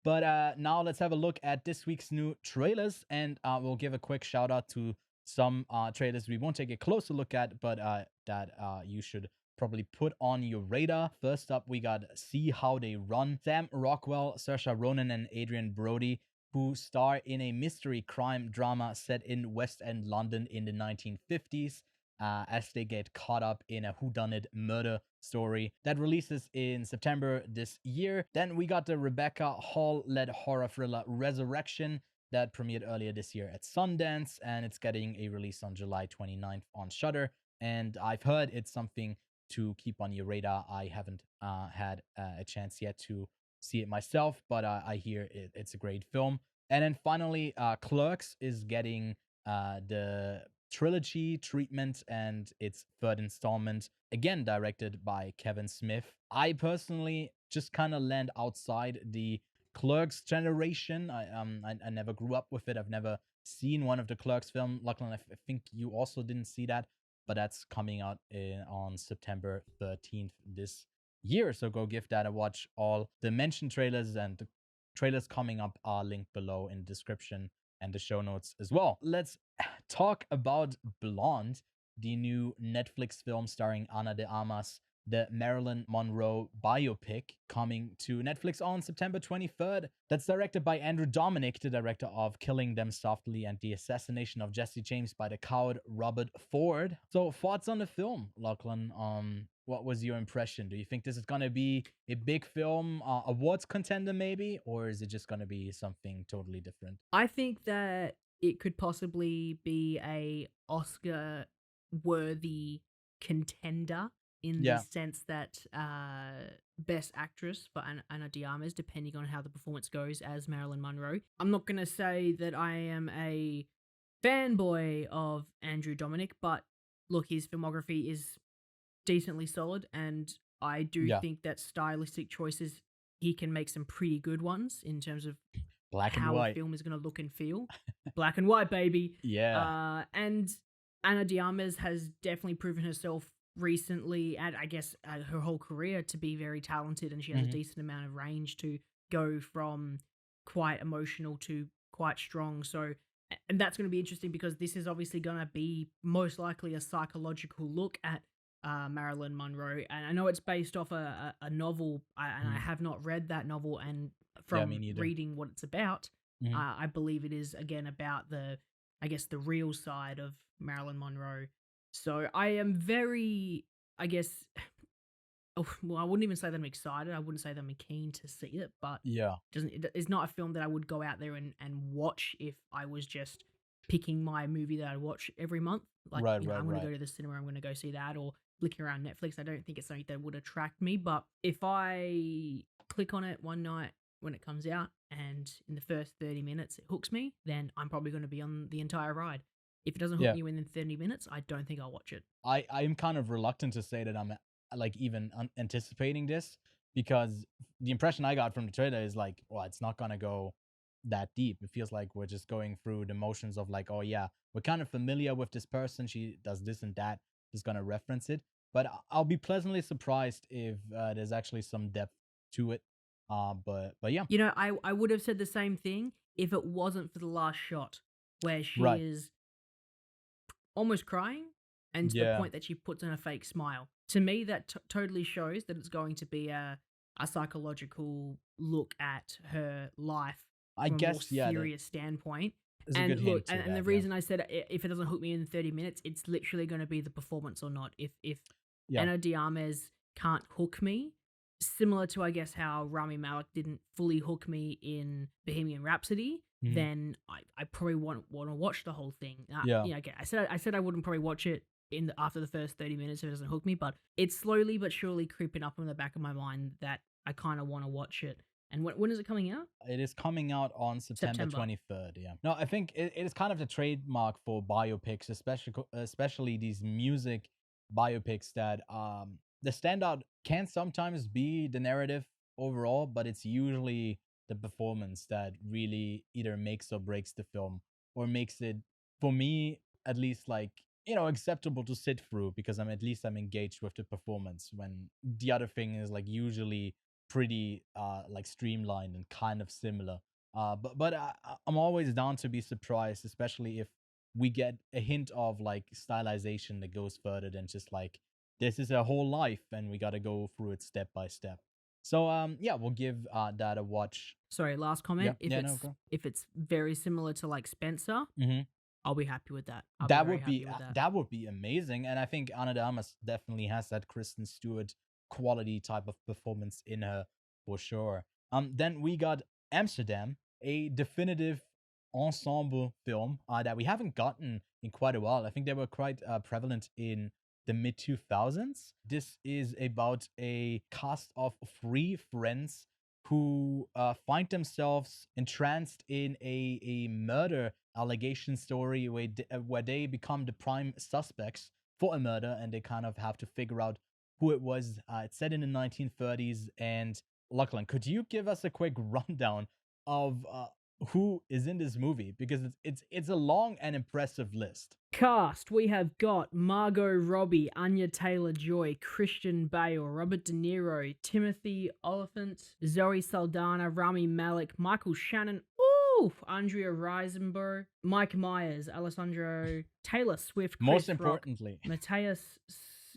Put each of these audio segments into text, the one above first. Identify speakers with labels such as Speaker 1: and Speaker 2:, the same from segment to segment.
Speaker 1: But now let's have a look at this week's new trailers, and we'll give a quick shout out to some trailers we won't take a closer look at, but that you should probably put on your radar. First up, we got See How They Run. Sam Rockwell, Saoirse Ronan, and Adrian Brody, who star in a mystery crime drama set in West End London in the 1950s. As they get caught up in a whodunit murder story that releases in September this year. Then we got the Rebecca Hall-led horror thriller Resurrection that premiered earlier this year at Sundance, and it's getting a release on July 29th on Shudder. And I've heard it's something to keep on your radar. I haven't had a chance yet to see it myself, but I hear it's a great film. And then finally, Clerks is getting the trilogy treatment and its third installment, again directed by Kevin Smith. I personally just kind of land outside the Clerks generation. I never grew up with it. I've never seen one of the Clerks film. Lachlan, I think you also didn't see that, but that's coming out on September 13th this year. So go give that a watch. All the mentioned trailers and the trailers coming up are linked below in the description and the show notes as well. Let's talk about Blonde, the new Netflix film starring Ana de Armas, the Marilyn Monroe biopic coming to Netflix on September 23rd. That's directed by Andrew Dominik, the director of Killing Them Softly and The Assassination of Jesse James by the Coward Robert Ford. So thoughts on the film, Lachlan? What was your impression? Do you think this is going to be a big film, awards contender maybe, or is it just going to be something totally different?
Speaker 2: I think that it could possibly be a Oscar worthy contender in the sense that best actress for Ana de Armas, depending on how the performance goes as Marilyn Monroe. I'm not going to say that I am a fanboy of Andrew Dominik, but look, his filmography is decently solid, and I do think that stylistic choices, he can make some pretty good ones in terms of
Speaker 1: Black and
Speaker 2: how
Speaker 1: white.
Speaker 2: a film is going to look and feel. Black and white, baby.
Speaker 1: Yeah.
Speaker 2: And Ana de Armas has definitely proven herself recently, and I guess her whole career, to be very talented, and she has a decent amount of range to go from quite emotional to quite strong. So, and that's going to be interesting because this is obviously going to be most likely a psychological look at Marilyn Monroe, and I know it's based off a novel, and I have not read that novel, and from reading what it's about, I believe it is again about the real side of Marilyn Monroe. So I am very, I wouldn't even say that I'm excited. I wouldn't say that I'm keen to see it, but it's not a film that I would go out there and watch if I was just picking my movie that I watch every month. Like, I'm going to go to the cinema, I'm going to go see that, or flicking around Netflix. I don't think it's something that would attract me, but if I click on it one night when it comes out and in the first 30 minutes it hooks me, then I'm probably going to be on the entire ride. If it doesn't hook me within 30 minutes, I don't think I'll watch it.
Speaker 1: I'm kind of reluctant to say that I'm like even anticipating this, because the impression I got from the trailer is like, well, it's not gonna go that deep. It feels like we're just going through the motions of like, oh yeah, we're kind of familiar with this person. She does this and that. Just gonna reference it. But I'll be pleasantly surprised if there's actually some depth to it. But yeah.
Speaker 2: You know, I would have said the same thing if it wasn't for the last shot where she is almost crying, and to the point that she puts on a fake smile. To me, that totally shows that it's going to be a psychological look at her life from a more serious standpoint. And look, and the reason I said if it doesn't hook me in 30 minutes, it's literally going to be the performance or not. If Ana de Armas can't hook me, similar to I guess how Rami Malek didn't fully hook me in Bohemian Rhapsody, then I probably want to watch the whole thing. Okay, I said I wouldn't probably watch it after the first 30 minutes if it doesn't hook me, but it's slowly but surely creeping up in the back of my mind that I kind of want to watch it. And when is it coming out?
Speaker 1: It is coming out on September 23rd. Yeah. No, I think it is kind of the trademark for biopics, especially these music biopics, that the standout can sometimes be the narrative overall, but it's usually the performance that really either makes or breaks the film, or makes it, for me at least, like, acceptable to sit through, because I'm engaged with the performance, when the other thing is like usually pretty like streamlined and kind of similar. I'm always down to be surprised, especially if we get a hint of like stylization that goes further than just like this is a whole life and we got to go through it step by step. So yeah, we'll give that a watch.
Speaker 2: Sorry, last
Speaker 1: Yeah,
Speaker 2: comment.
Speaker 1: yeah, no, go.
Speaker 2: If it's very similar to like Spencer,
Speaker 1: Mm-hmm.
Speaker 2: I'll be happy with that. I'll be
Speaker 1: That
Speaker 2: very
Speaker 1: would be
Speaker 2: happy with that.
Speaker 1: that would be amazing, and I think Anna de Armas definitely has that Kristen Stewart quality type of performance in her for sure. Then we got Amsterdam, a definitive ensemble film that we haven't gotten in quite a while. I think they were quite prevalent in the mid 2000s. This is about a cast of three friends who find themselves entranced in a murder allegation story where they become the prime suspects for a murder, and they kind of have to figure out who it was. It's set in the 1930s. And Lachlan, could you give us a quick rundown of who is in this movie? Because it's a long and impressive list.
Speaker 2: Cast, we have got Margot Robbie, Anya Taylor-Joy, Christian Bale, Robert De Niro, Timothy Olyphant, Zoe Saldana, Rami Malek, Michael Shannon, Andrea Riseborough, Mike Myers, Alessandro, Taylor Swift, Chris
Speaker 1: Most
Speaker 2: Rock,
Speaker 1: importantly,
Speaker 2: Matthias,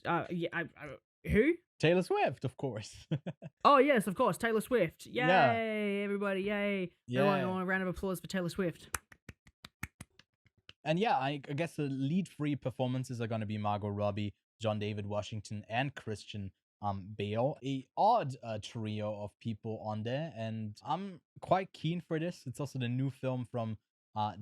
Speaker 2: who?
Speaker 1: Taylor Swift, of course.
Speaker 2: Oh yes, of course, Taylor Swift. Yay,
Speaker 1: Yeah.
Speaker 2: everybody, yay.
Speaker 1: Yeah.
Speaker 2: I want a round of applause for Taylor Swift.
Speaker 1: And yeah, I guess the lead three performances are going to be Margot Robbie, John David Washington, and Christian Bale. A odd trio of people on there, and I'm quite keen for this. It's also the new film from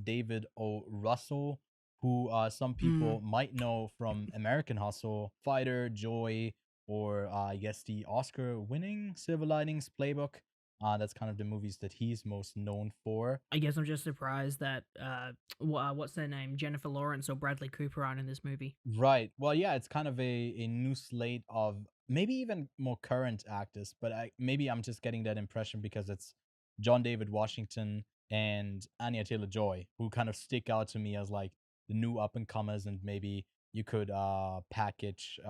Speaker 1: David O. Russell, who some people might know from American Hustle, Fighter, Joy, or I guess the Oscar-winning Silver Linings Playbook. That's kind of the movies that he's most known for.
Speaker 2: I guess I'm just surprised that what's their name, Jennifer Lawrence or Bradley Cooper aren't in this movie.
Speaker 1: Right. Well, yeah, it's kind of a new slate of maybe even more current actors, but maybe I'm just getting that impression because it's John David Washington and Anya Taylor-Joy who kind of stick out to me as like the new up and comers, and maybe you could package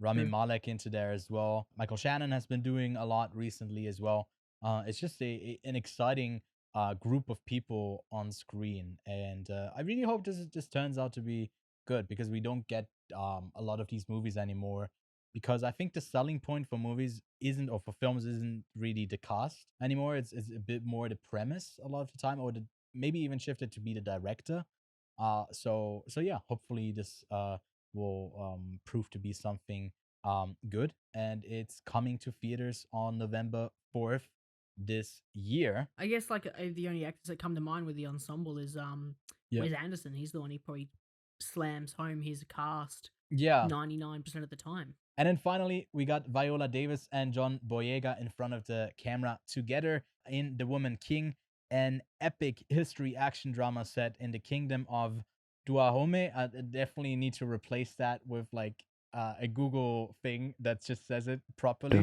Speaker 1: Rami Malek into there as well. Michael Shannon has been doing a lot recently as well. It's just an exciting group of people on screen, and I really hope this turns out to be good, because we don't get a lot of these movies anymore. Because I think the selling point for movies isn't, or for films isn't really the cast anymore. It's a bit more the premise a lot of the time, or maybe even shifted to be the director. So yeah, hopefully this will prove to be something good, and it's coming to theaters on November 4th this year.
Speaker 2: I guess like the only actors that come to mind with the ensemble is Wes Anderson. He's the one he probably slams home his cast 99% of the time.
Speaker 1: And then finally, we got Viola Davis and John Boyega in front of the camera together in The Woman King, an epic history action drama set in the kingdom of Duahome. I definitely need to replace that with like a Google thing that just says it properly.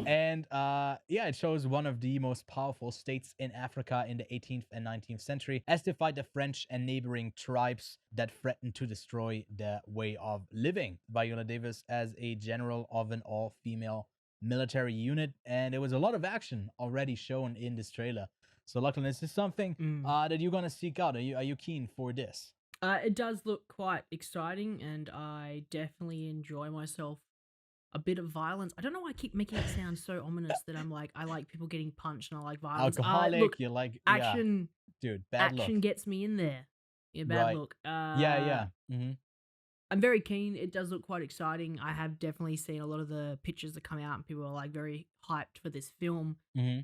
Speaker 1: And yeah, it shows one of the most powerful states in Africa in the 18th and 19th century as they fight the French and neighboring tribes that threaten to destroy their way of living. Viola Davis as a general of an all-female military unit, and there was a lot of action already shown in this trailer. So Lachlan, is this something that you're gonna seek out? Are you keen for this?
Speaker 2: It does look quite exciting, and I definitely enjoy myself a bit of violence. I don't know why I keep making it sound so ominous that I'm like, I like people getting punched and I like violence.
Speaker 1: Alcoholic,
Speaker 2: look,
Speaker 1: you like
Speaker 2: action,
Speaker 1: dude. Bad
Speaker 2: action
Speaker 1: look.
Speaker 2: Gets me in there. Yeah, bad look.
Speaker 1: Yeah. Mm-hmm.
Speaker 2: I'm very keen. It does look quite exciting. I have definitely seen a lot of the pictures that come out, and people are like very hyped for this film.
Speaker 1: Mm-hmm.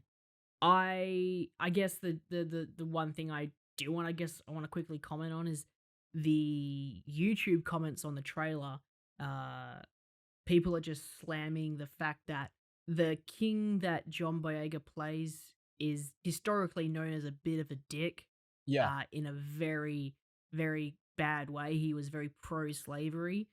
Speaker 2: I guess the one thing I want to quickly comment on is the YouTube comments on the trailer. People are just slamming the fact that the king that John Boyega plays is historically known as a bit of a dick.
Speaker 1: Yeah.
Speaker 2: In a very, very bad way. He was very pro-slavery.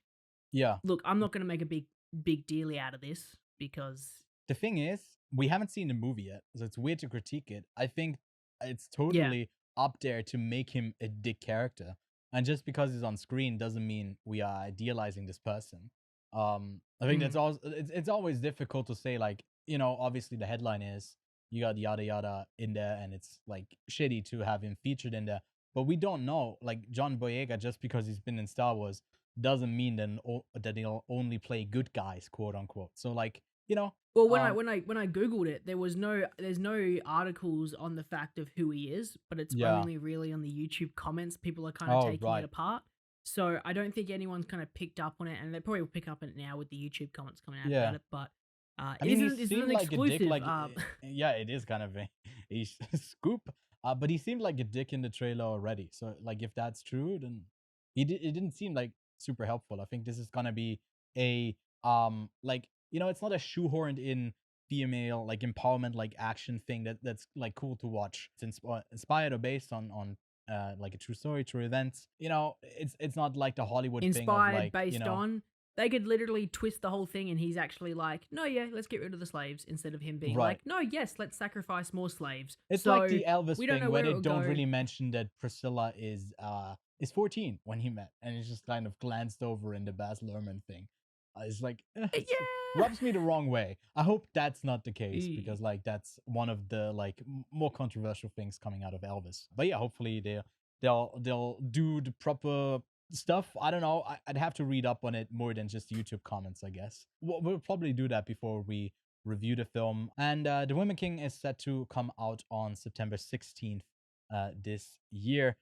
Speaker 1: Yeah.
Speaker 2: Look, I'm not going to make a big deal out of this, because
Speaker 1: the thing is, we haven't seen the movie yet, so it's weird to critique it. I think it's totally up there to make him a dick character. And just because he's on screen doesn't mean we are idealizing this person. I think that's also, it's always difficult to say, like, obviously the headline is you got yada yada in there, and it's like shitty to have him featured in there. But we don't know, like John Boyega, just because he's been in Star Wars doesn't mean that he'll only play good guys, quote unquote. So like,
Speaker 2: Well, when I googled it, there's no articles on the fact of who he is, but it's
Speaker 1: yeah.
Speaker 2: only really on the YouTube comments. People are kind of
Speaker 1: Oh,
Speaker 2: taking
Speaker 1: right.
Speaker 2: it apart. So I don't think anyone's kind of picked up on it, and they probably will pick up on it now with the YouTube comments coming out
Speaker 1: Yeah.
Speaker 2: about it. But
Speaker 1: I mean, he
Speaker 2: isn't
Speaker 1: seemed
Speaker 2: an
Speaker 1: like a dick.
Speaker 2: exclusive?
Speaker 1: Like, yeah, it is kind of a scoop. But he seemed like a dick in the trailer already. So, like, if that's true, then it didn't seem like super helpful. I think this is gonna be a like, it's not a shoehorned in female like empowerment like action thing that's like cool to watch. It's inspired or based on like a true story, true events. It's not like the Hollywood thing of
Speaker 2: Inspired,
Speaker 1: like,
Speaker 2: based on. They could literally twist the whole thing, and he's actually like, no, yeah, let's get rid of the slaves, instead of him being
Speaker 1: Right.
Speaker 2: like, no, yes, let's sacrifice more slaves.
Speaker 1: It's
Speaker 2: So
Speaker 1: like the Elvis
Speaker 2: we don't
Speaker 1: thing
Speaker 2: know
Speaker 1: where
Speaker 2: where
Speaker 1: they
Speaker 2: it'll
Speaker 1: don't
Speaker 2: go.
Speaker 1: really mention that Priscilla is 14 when he met, and it's just kind of glanced over in the Baz Luhrmann thing. It's like, it
Speaker 2: Yeah.
Speaker 1: rubs me the wrong way. I hope that's not the case, because like that's one of the like more controversial things coming out of Elvis. But yeah, hopefully they'll do the proper stuff. I don't know. I'd have to read up on it more than just YouTube comments, I guess. We'll probably do that before we review the film. And The Woman King is set to come out on September 16th this year.